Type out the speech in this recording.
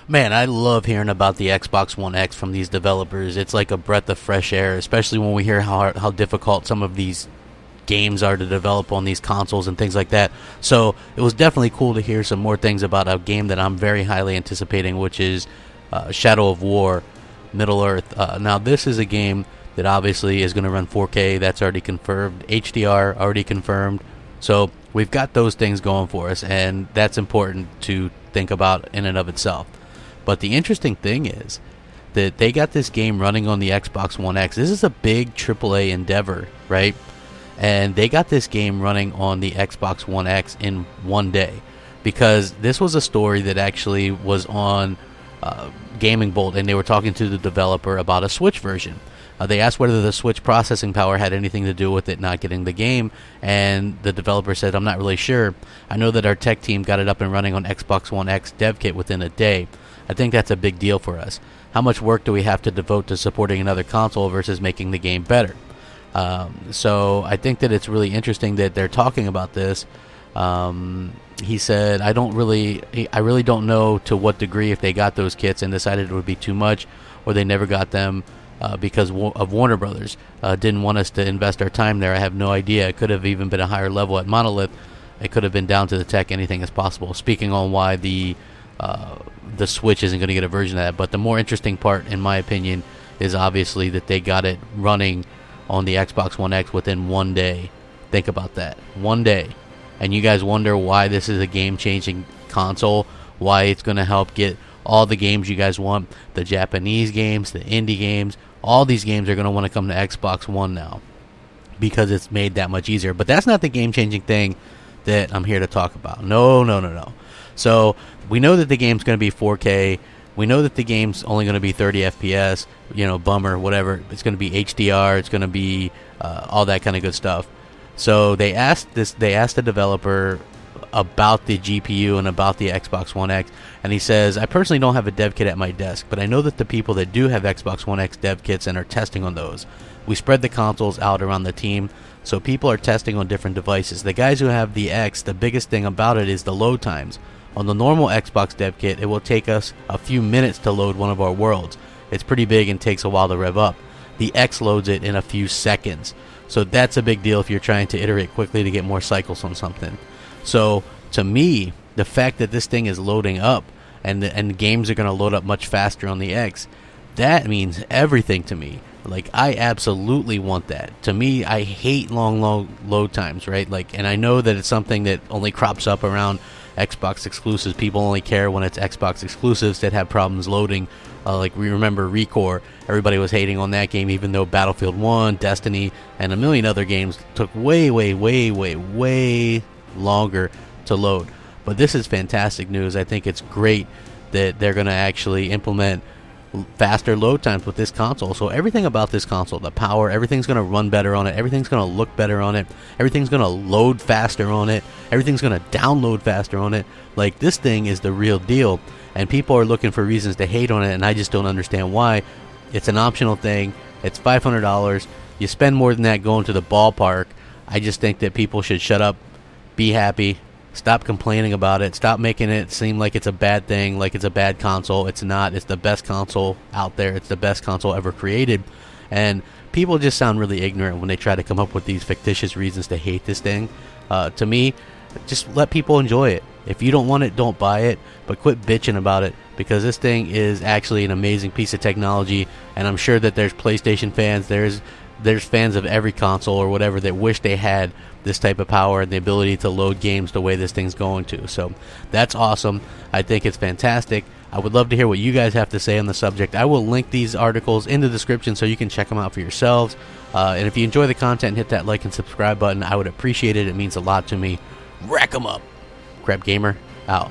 Man, I love hearing about the Xbox One X from these developers. It's like a breath of fresh air, especially when we hear how difficult some of these games are to develop on these consoles and things like that. So it was definitely cool to hear some more things about a game that I'm very highly anticipating, which is Shadow of War, Middle-earth. Now this is a game that obviously is going to run 4K. That's already confirmed. HDR already confirmed. So we've got those things going for us, and that's important to think about in and of itself. But the interesting thing is that they got this game running on the Xbox One X. This is a big AAA endeavor, right? And they got this game running on the Xbox One X in one day, because this was a story that actually was on Gaming Bolt, and they were talking to the developer about a Switch version. They asked whether the Switch processing power had anything to do with it not getting the game, and the developer said, "I'm not really sure. I know that our tech team got it up and running on Xbox One X dev kit within a day. I think that's a big deal for us. How much work do we have to devote to supporting another console versus making the game better?" So I think that it's really interesting that they're talking about this. He said, I really don't know to what degree if they got those kits and decided it would be too much, or they never got them because of Warner Brothers. Didn't want us to invest our time there. I have no idea. It could have even been a higher level at Monolith. It could have been down to the tech. Anything is possible. Speaking on why the Switch isn't going to get a version of that. But the more interesting part, in my opinion, is obviously that they got it running on the Xbox One X within one day. Think about that. One day. And you guys wonder why this is a game-changing console, why it's going to help get all the games you guys want, the Japanese games, the indie games. All these games are going to want to come to Xbox One now because it's made that much easier. But that's not the game-changing thing that I'm here to talk about. No. So we know that the game's going to be 4K. We know that the game's only going to be 30 FPS, bummer, whatever. It's going to be HDR. It's going to be all that kind of good stuff. So they asked the developer about the GPU and about the Xbox One X, and he says, I personally don't have a dev kit at my desk, but I know that the people that do have Xbox One X dev kits and are testing on those. We spread the consoles out around the team, so people are testing on different devices. The guys who have the X, the biggest thing about it is the load times. On the normal Xbox dev kit, it will take us a few minutes to load one of our worlds. It's pretty big and takes a while to rev up. The X loads it in a few seconds. So that's a big deal if you're trying to iterate quickly to get more cycles on something. So to me, the fact that this thing is loading up and the games are going to load up much faster on the X, that means everything to me. Like, I absolutely want that. To me, I hate long load times, right? And I know that it's something that only crops up around Xbox exclusives. People only care when it's Xbox exclusives that have problems loading. We remember ReCore. Everybody was hating on that game, even though Battlefield 1, Destiny, and a million other games took way longer to load. But this is fantastic news. I think it's great that they're going to actually implement faster load times with this console. So everything about this console, the power, everything's going to run better on it. Everything's going to look better on it. Everything's going to load faster on it. Everything's going to download faster on it. This thing is the real deal. And people are looking for reasons to hate on it, and I just don't understand why. It's an optional thing. It's $500. You spend more than that going to the ballpark. I just think that people should shut up, be happy, stop complaining about it, stop making it seem like it's a bad thing, like it's a bad console. It's not. It's the best console out there. It's the best console ever created. And people just sound really ignorant when they try to come up with these fictitious reasons to hate this thing. To me, just let people enjoy it. If you don't want it, don't buy it, but quit bitching about it, because this thing is actually an amazing piece of technology, and I'm sure that there's PlayStation fans, there's fans of every console or whatever that wish they had this type of power and the ability to load games the way this thing's going to. So that's awesome. I think it's fantastic. I would love to hear what you guys have to say on the subject. I will link these articles in the description so you can check them out for yourselves. And if you enjoy the content, hit that like and subscribe button. I would appreciate it. It means a lot to me. Rack 'em up. Crapgamer out.